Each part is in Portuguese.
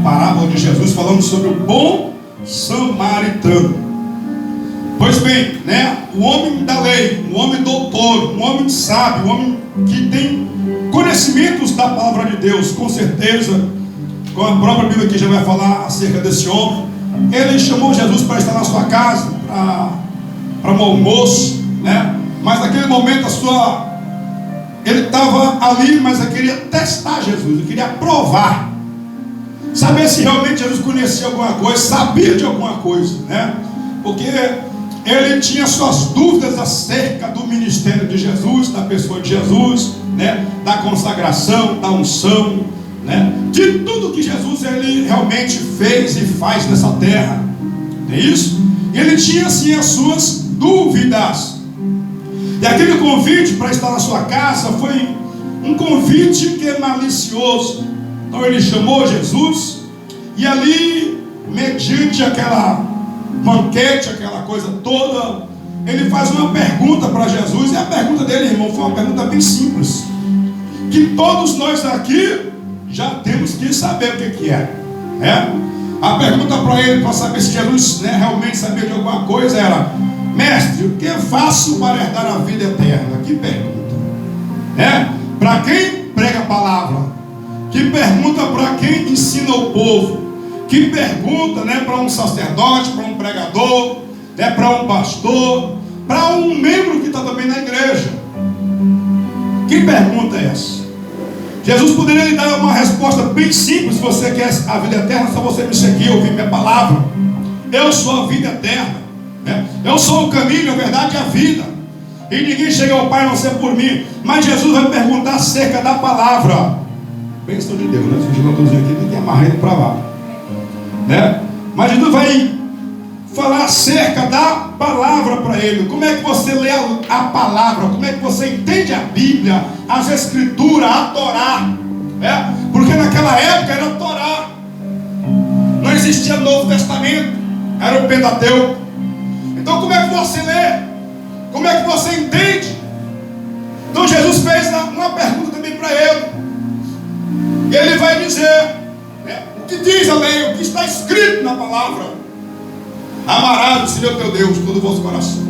parábola de Jesus falando sobre o bom samaritano. Pois bem, né, o homem da lei, um homem doutor, um homem sábio, um homem que tem conhecimentos da palavra de Deus, com certeza, como a própria Bíblia aqui já vai falar acerca desse homem, ele chamou Jesus para estar na sua casa, para um almoço, né? Mas naquele momento ele estava ali, mas ele queria testar Jesus, ele queria provar, saber se realmente Jesus conhecia alguma coisa, sabia de alguma coisa, né? Porque ele tinha suas dúvidas acerca do ministério de Jesus, da pessoa de Jesus, né? Da consagração, da unção, né? De tudo que Jesus ele realmente fez e faz nessa terra, não é isso? E ele tinha assim as suas dúvidas. E aquele convite para estar na sua casa foi um convite que é malicioso. Então ele chamou Jesus e ali, mediante aquela banquete, aquela coisa toda, ele faz uma pergunta para Jesus. E a pergunta dele, irmão, foi uma pergunta bem simples, que todos nós aqui já temos que saber o que é, né? A pergunta para ele, para saber se Jesus, né, realmente sabia de alguma coisa, era: mestre, o que faço para herdar a vida eterna? Que pergunta, né? Para quem prega a palavra, que pergunta para quem ensina o povo, que pergunta, né, para um sacerdote, para um pregador, né, para um pastor, para um membro que está também na igreja. Que pergunta é essa? Jesus poderia lhe dar uma resposta bem simples: se você quer a vida eterna, só você me seguir, ouvir minha palavra. Eu sou a vida eterna, né? Eu sou o caminho, a verdade e a vida, e ninguém chega ao Pai a não ser por mim. Mas Jesus vai perguntar acerca da palavra. Bênção de Deus, né? Se eu estou dizendo aqui, tem que amarrar ele para lá, né? Mas Jesus vai falar acerca da palavra para ele. Como é que você lê a palavra? Como é que você entende a Bíblia, as Escrituras, a Torá, né? Porque naquela época era a Torá, não existia Novo Testamento, era o Pentateuco. Então como é que você lê? Como é que você entende? Então Jesus fez uma pergunta também para ele, e ele vai dizer, né, o que diz a lei, o que está escrito na palavra: amarás o Senhor teu Deus de todo o vosso coração,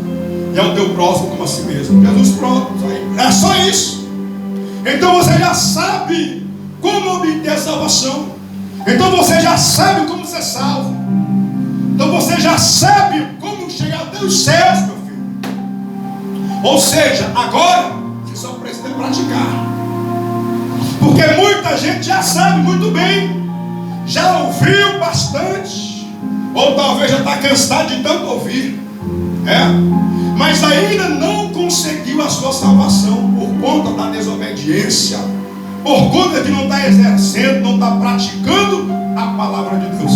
e ao teu próximo como a si mesmo. Jesus, pronto, é só isso. Então você já sabe como obter a salvação. Então você já sabe como ser salvo. Então você já sabe como chegar até os céus, meu filho. Ou seja, agora você só precisa praticar. Porque muita gente já sabe muito bem, já ouviu bastante, ou talvez já está cansado de tanto ouvir, mas ainda não conseguiu a sua salvação por conta da desobediência, por conta de não estar exercendo, não estar praticando a palavra de Deus.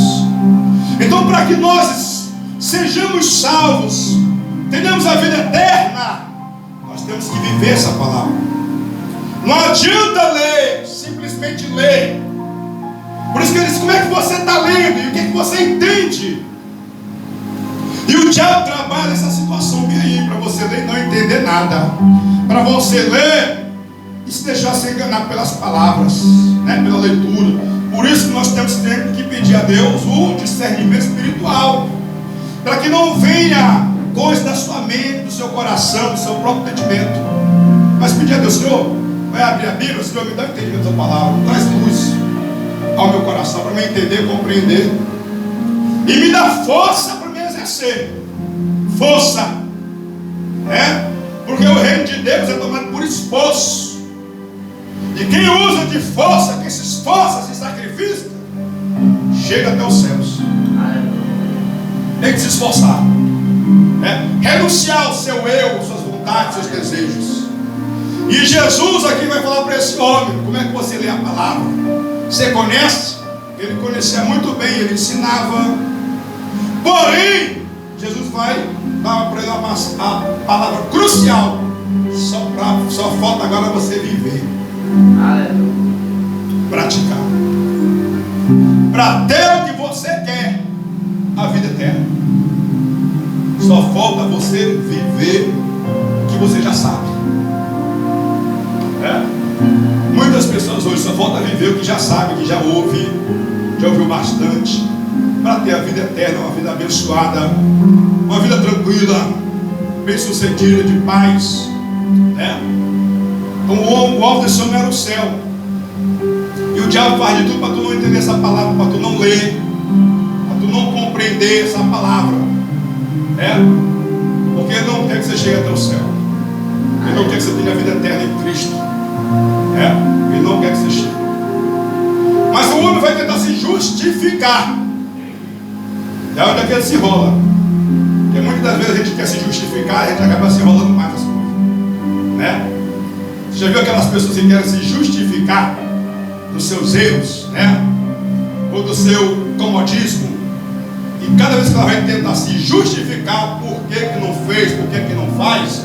Então, para que nós sejamos salvos, tenhamos a vida eterna, nós temos que viver essa palavra. Não adianta ler, simplesmente ler. Por isso que ele diz: como é que você está lendo? E o que você entende? E o diabo trabalha essa situação bem aí, para você ler e não entender nada, para você ler e se deixar se enganar pelas palavras, né, pela leitura. Por isso que nós temos sempre que pedir a Deus o discernimento espiritual, para que não venha coisa da sua mente, do seu coração, do seu próprio entendimento. Mas pedir a Deus: Senhor, vai abrir a Bíblia, Senhor, me dá o entendimento da palavra, traz luz ao meu coração para me entender, compreender, e me dá força para me exercer. Força, né? Porque o reino de Deus é tomado por esforço, e quem usa de força, quem se esforça, se sacrifica, chega até os céus. Tem que se esforçar, renunciar ao seu eu, suas vontades, seus desejos. E Jesus aqui vai falar para esse homem: como é que você lê a palavra? Você conhece? Ele conhecia muito bem, ele ensinava. Porém, Jesus vai dar para ele a palavra crucial: só falta agora você viver, praticar, para ter o que você quer, a vida eterna. Só falta você viver o que você já sabe. Muitas pessoas hoje só falta viver o que já sabe, que já ouve, já ouviu bastante, para ter a vida eterna, uma vida abençoada, uma vida tranquila, bem-sucedida, de paz, né? Então o alvo desse homem era o céu. E o diabo faz de tudo para tu não entender essa palavra, para tu não ler, para tu não compreender essa palavra, né? Porque ele não quer que você chegue até o céu. Ele não quer que você tenha a vida eterna em Cristo, né? Ele não quer que você chegue. Mas o homem vai tentar se justificar. É onde é que ele se enrola. Porque muitas das vezes a gente quer se justificar, a gente acaba se enrolando mais as coisas, né? Você já viu aquelas pessoas que querem se justificar dos seus erros, né? Ou do seu comodismo? E cada vez que ela vai tentar se justificar por que não fez, por que não faz,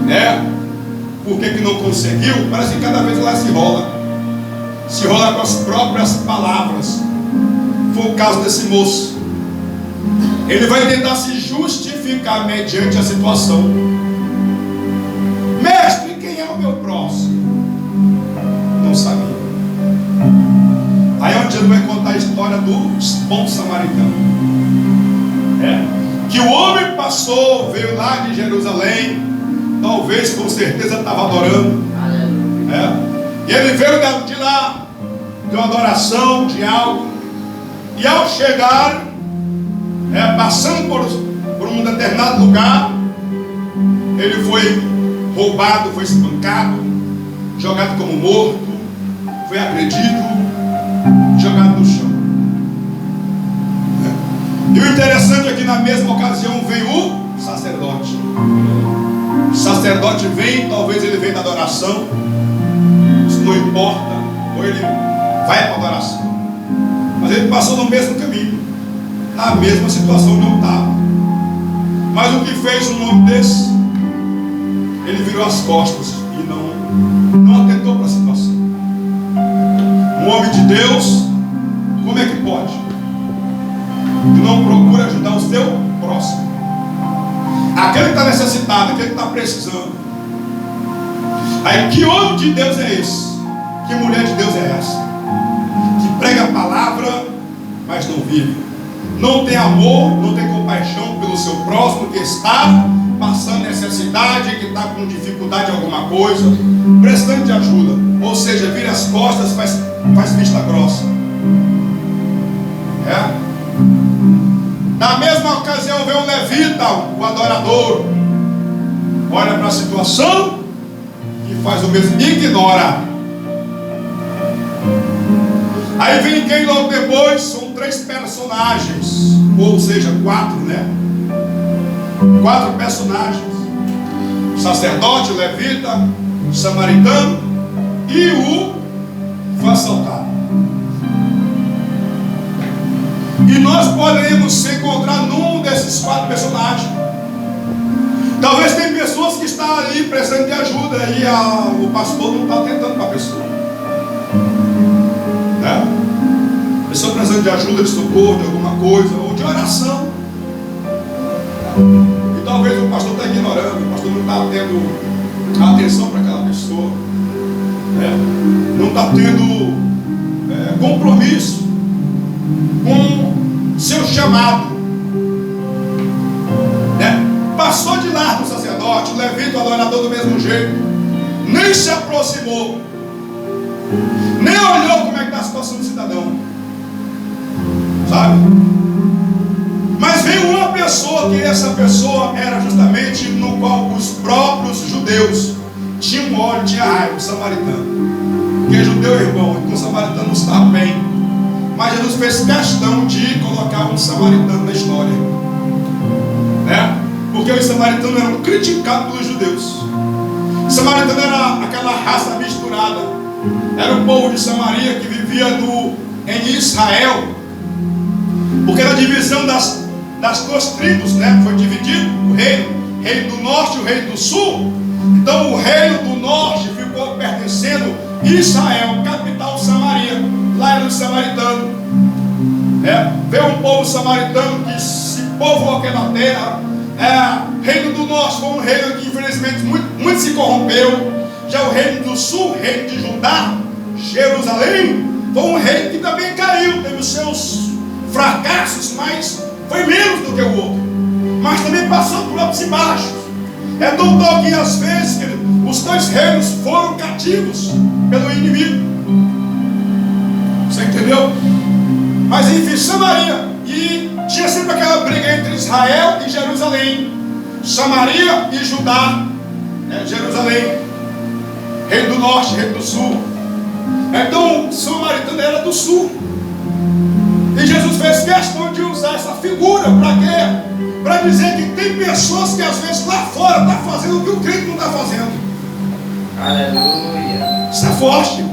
né? Por que não conseguiu, parece que cada vez ela se enrola. Se enrola com as próprias palavras. Foi o caso desse moço. Ele vai tentar se justificar mediante a situação. Mestre, quem é o meu próximo? Não sabia. Aí onde ele vai contar a história do bom samaritano, que o homem passou, veio lá de Jerusalém, talvez com certeza estava adorando, e ele veio de lá, de uma adoração, de algo, e ao chegar, passando por um determinado lugar, ele foi roubado, foi espancado, jogado como morto, foi agredido, jogado no chão. E o interessante é que na mesma ocasião veio o sacerdote. O sacerdote vem, talvez ele venha da adoração, isso não importa, ou ele vai para a adoração, mas ele passou no mesmo caminho, na mesma situação não estava. Mas o que fez um homem desse? Ele virou as costas e não atentou para a situação. Um homem de Deus, como é que pode? Tu não procura ajudar o seu próximo, aquele que está necessitado, aquele que está precisando. Aí, que homem de Deus é esse? Que mulher de Deus é essa? Que prega a palavra, mas não vive, não tem amor, não tem compaixão pelo seu próximo que está passando necessidade, que está com dificuldade em alguma coisa, precisando de ajuda. Ou seja, vira as costas, faz vista grossa. Na mesma ocasião veio o levita, o adorador, olha para a situação e faz o mesmo, ignora. Aí vem quem logo depois? São 3 personagens, ou seja, 4, né? 4 personagens: o sacerdote, o levita, o samaritano e o foi assaltado. E nós poderíamos se encontrar num desses 4 personagens. Talvez tem pessoas que estão ali precisando de ajuda e o pastor não está atentando para a pessoa, né? Pessoa precisando de ajuda, de socorro, de alguma coisa, ou de oração. E talvez o pastor está ignorando, o pastor não está tendo atenção para aquela pessoa, não está tendo compromisso com seu chamado, Passou de largo o sacerdote, o levita, o adorador do mesmo jeito, nem se aproximou, nem olhou como é que está a situação do cidadão, sabe? Mas veio uma pessoa, que essa pessoa era justamente no qual os próprios judeus tinham ódio, tinha raiva, o samaritano. Porque judeu, irmão, então o samaritano não estava bem. Mas Jesus fez questão de colocar um samaritano na história, porque os samaritanos eram criticados pelos judeus. O samaritano era aquela raça misturada, era o povo de Samaria que vivia em Israel, porque era a divisão das 2 tribos, foi dividido o reino do norte e o reino do sul. Então o reino do norte ficou pertencendo a Israel, capital Samaria. Lá era o samaritano. Veio um povo samaritano que se povoou aquela terra. Reino do norte foi um reino que infelizmente muito se corrompeu. Já o reino do sul, reino de Judá, Jerusalém, Foi um rei que também caiu, teve os seus fracassos, mas foi menos do que o outro. Mas também passou por altos e baixos. É doutor que às vezes os dois reinos foram cativos pelo inimigo. Você entendeu? Mas enfim, Samaria. E tinha sempre aquela briga entre Israel e Jerusalém. Samaria e Judá. Jerusalém. Reino do norte, reino do sul. Então o samaritano era do sul. E Jesus fez questão de usar essa figura para quê? Para dizer que tem pessoas que às vezes lá fora estão fazendo o que o crente não está fazendo. Aleluia. Isso é forte.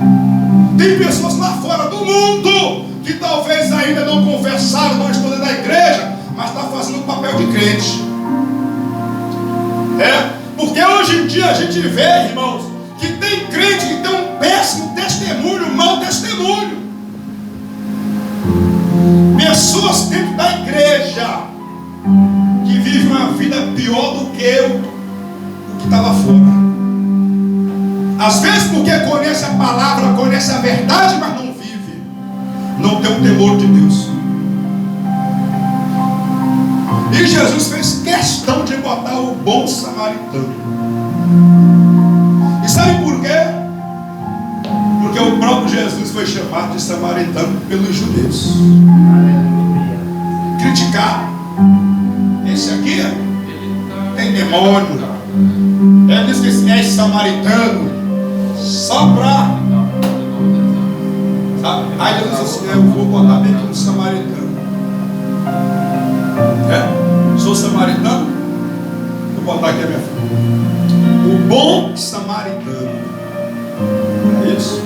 Tem pessoas lá fora do mundo que talvez ainda não confessaram, não estão dentro da igreja, mas está fazendo o papel de crente. Porque hoje em dia a gente vê, irmãos, que tem crente que tem um péssimo testemunho, um mau testemunho. Pessoas dentro da igreja que vivem uma vida pior do que o que estava fora. Às vezes porque conhece a palavra, conhece a verdade, mas não vive. Não tem o temor de Deus. E Jesus fez questão de botar o bom samaritano. E sabe por quê? Porque o próprio Jesus foi chamado de samaritano pelos judeus. Criticar. Esse aqui tem demônio. Ele diz que esse é samaritano. Só para. Aí Jesus disse assim: eu vou botar bem como samaritano. Sou samaritano. Vou botar aqui a minha filha. O bom samaritano. É isso.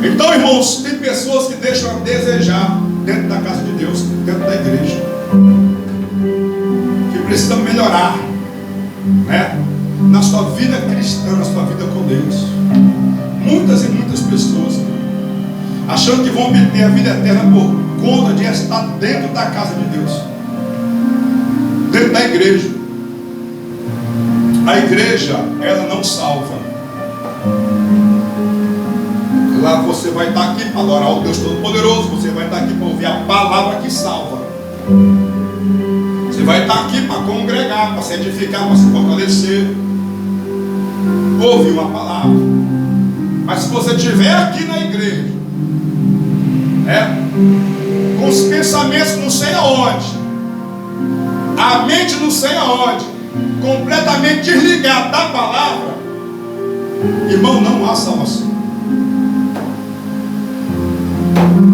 Então, irmãos, tem pessoas que deixam a desejar dentro da casa de Deus, dentro da igreja, que precisam melhorar, na sua vida cristã, na sua vida com Deus. Muitas e muitas pessoas achando que vão obter a vida eterna por conta de estar dentro da casa de Deus, dentro da igreja. A igreja, ela não salva. Lá você vai estar aqui para adorar o Deus Todo-Poderoso. Você vai estar aqui para ouvir a palavra que salva. Você vai estar aqui para congregar, para se edificar, para se fortalecer, ouvir uma palavra. Mas se você estiver aqui na igreja, com os pensamentos não sei aonde, a mente não sei aonde, completamente desligado da palavra, irmão, não há salvação.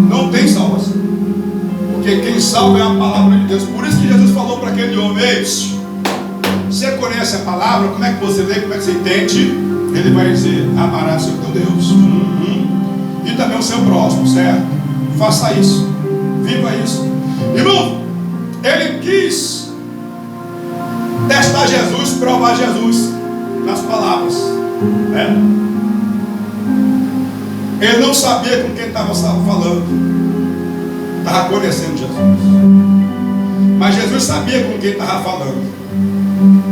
Não tem salvação. Porque quem salva é a palavra de Deus. Por isso que Jesus falou para aquele homem: ei, você conhece a palavra, como é que você lê, como é que você entende? Ele vai dizer: amarás o teu Deus e também o seu próximo, certo? Faça isso, viva isso. Irmão, ele quis testar Jesus, provar Jesus nas palavras, Ele não sabia com quem estava falando, estava conhecendo Jesus, mas Jesus sabia com quem estava falando.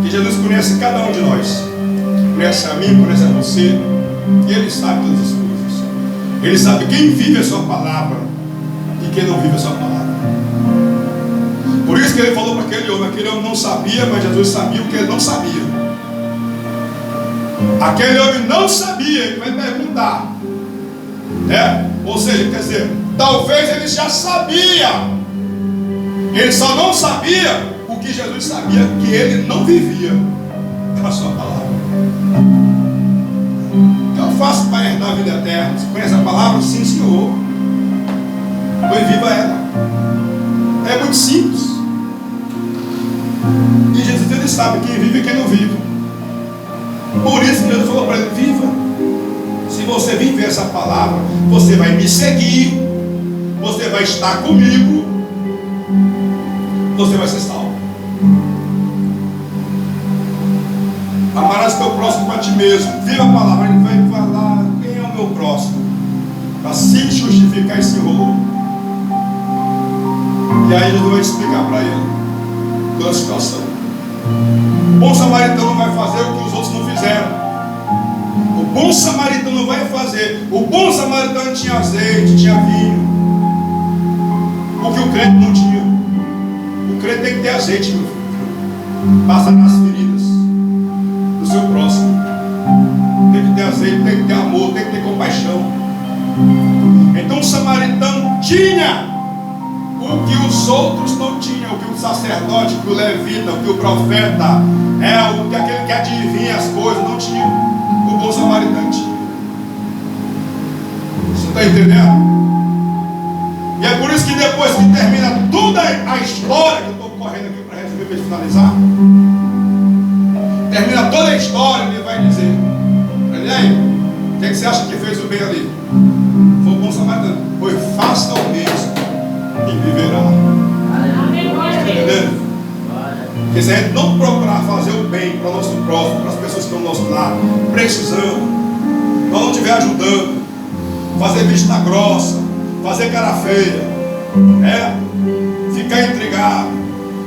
Que Jesus conhece cada um de nós, conhece a mim, conhece a você, e Ele sabe todas as coisas. Ele sabe quem vive a sua palavra e quem não vive a sua palavra. Por isso que Ele falou para aquele homem não sabia, mas Jesus sabia o que ele não sabia. Aquele homem não sabia, ele vai perguntar, ou seja, quer dizer, talvez ele já sabia, ele só não sabia o que Jesus sabia, que ele não vivia a sua palavra. Que eu faço para herdar a vida eterna? Você conhece a palavra? Sim, Senhor. Pois viva ela. É muito simples. E Jesus, ele sabe quem vive e quem não vive. Por isso que Jesus falou para ele: viva. Se você viver essa palavra, você vai me seguir, você vai estar comigo, você vai ser salvo. Amarás teu próximo para ti mesmo. Viva a palavra. Ele vai falar: quem é o meu próximo? Para se justificar esse rolo. E aí Jesus vai explicar para ele toda a situação. O bom samaritano vai fazer o que os outros não fizeram. O bom samaritano vai fazer? O bom samaritano tinha azeite, tinha vinho, o que o crente não tinha. O crente tem que ter azeite, meu filho. Passa nas feridas do seu próximo. Tem que ter azeite, tem que ter amor, tem que ter compaixão. Então o samaritano tinha o que os outros não tinham, o que o sacerdote, o que o levita, o que o profeta, o que aquele que adivinha as coisas não tinha. O bom samaritano tinha. Você está entendendo? E é por isso que depois que termina toda a história, que eu estou correndo aqui para resumir, para finalizar, termina toda a história, ele vai dizer: e aí, o que você acha que fez o bem ali? Foi o bom samaritano. Pois faça o mesmo e viverá. Está entendendo? Porque se a gente não procurar fazer o bem para o nosso próximo, para as pessoas que estão ao nosso lado, precisando, nós não estiver ajudando, fazer vista grossa, fazer cara feia, ficar intrigado.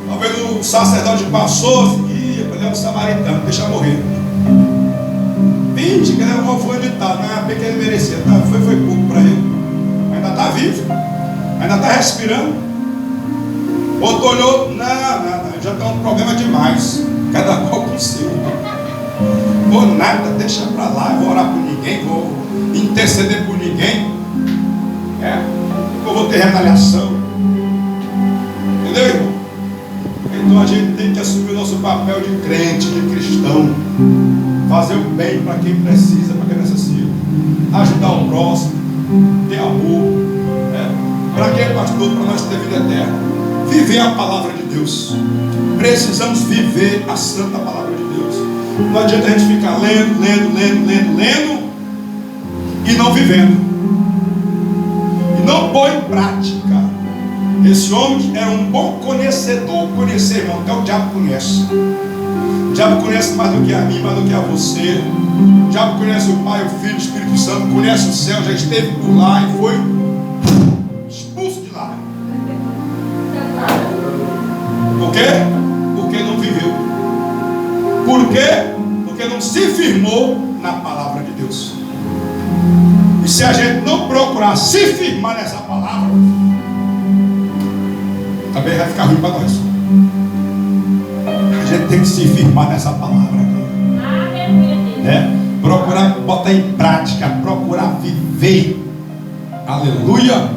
Talvez o sacerdote passou e ele é um samaritano, deixa morrer. Finge que ele é um alfaiatado, não é porque ele merecia, tá? Foi pouco para ele. Ainda está vivo, ainda está respirando. Outro olhou, não, já está um problema demais. Cada qual com o seu. Vou nada, deixa para lá, vou orar por ninguém, vou interceder por ninguém. Eu vou ter retaliação. Entendeu, irmão? Então a gente tem que assumir o nosso papel de crente, de cristão. Fazer o bem para quem precisa, para quem necessita. Ajudar o próximo. Ter amor. Para quem, pastor? Para nós ter vida eterna. Viver a palavra de Deus. Precisamos viver a santa palavra de Deus. Não adianta a gente ficar lendo e não vivendo. E não põe em prática. Esse homem era um bom conhecedor. Conhecer, irmão, até o diabo conhece. O diabo conhece mais do que a mim, mais do que a você. O diabo conhece o Pai, o Filho, o Espírito Santo. Conhece o céu, já esteve por lá e foi expulso de lá. Por quê? Porque não viveu. Por quê? Porque não se firmou na palavra de Deus. E se a gente não procurar se firmar nessa palavra, também vai ficar ruim para nós. A gente tem que se firmar nessa palavra aqui. Procurar botar em prática, procurar viver. Aleluia.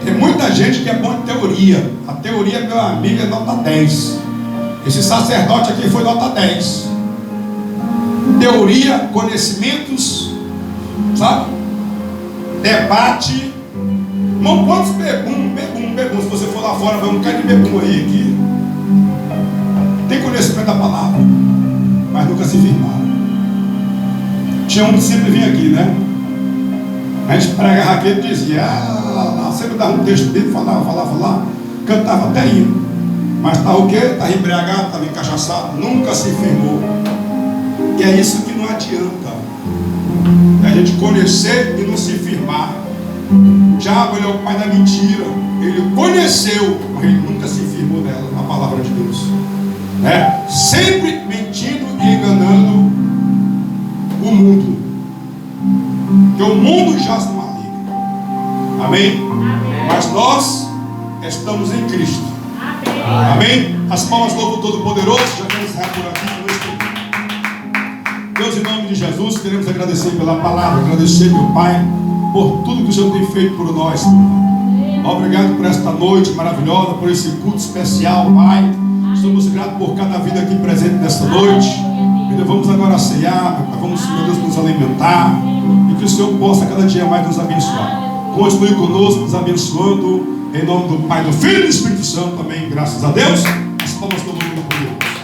Tem muita gente que é bom em teoria. A teoria, meu amigo, é nota 10. Esse sacerdote aqui foi nota 10. Teoria, conhecimentos, sabe? Debate. Irmão, quantos bebum. Se você for lá fora, vai um cara de bebum aí que tem conhecimento da palavra, mas nunca se firmaram. Tinha um discípulo que vinha aqui, né? A gente pregava aqui e dizia, sempre dava um texto dele, falava, cantava até hino. Mas estava o quê? Estava embriagado, estava encaixaçado, nunca se firmou. E é isso que não adianta. É a gente conhecer e não se firmar. O diabo, ele é o pai da mentira. Ele conheceu, mas ele nunca se firmou nela, na palavra de Deus. Sempre mentindo e enganando o mundo. Porque o mundo jaz no maligno. Amém? Amém? Mas nós estamos em Cristo. Amém? As palmas do Lobo Todo-Poderoso. Já vamos encerrar por aqui. Deus, em nome de Jesus, queremos agradecer pela palavra, agradecer, meu Pai, por tudo que o Senhor tem feito por nós. Obrigado por esta noite maravilhosa, por esse culto especial, Pai. Estamos gratos por cada vida aqui presente nesta noite. E vamos agora ceiar, meu Pai. Vamos, meu Deus, nos alimentar. E que o Senhor possa cada dia mais nos abençoar. Continue conosco, nos abençoando. Em nome do Pai, do Filho e do Espírito Santo também, graças a Deus. As palmas do mundo por Deus.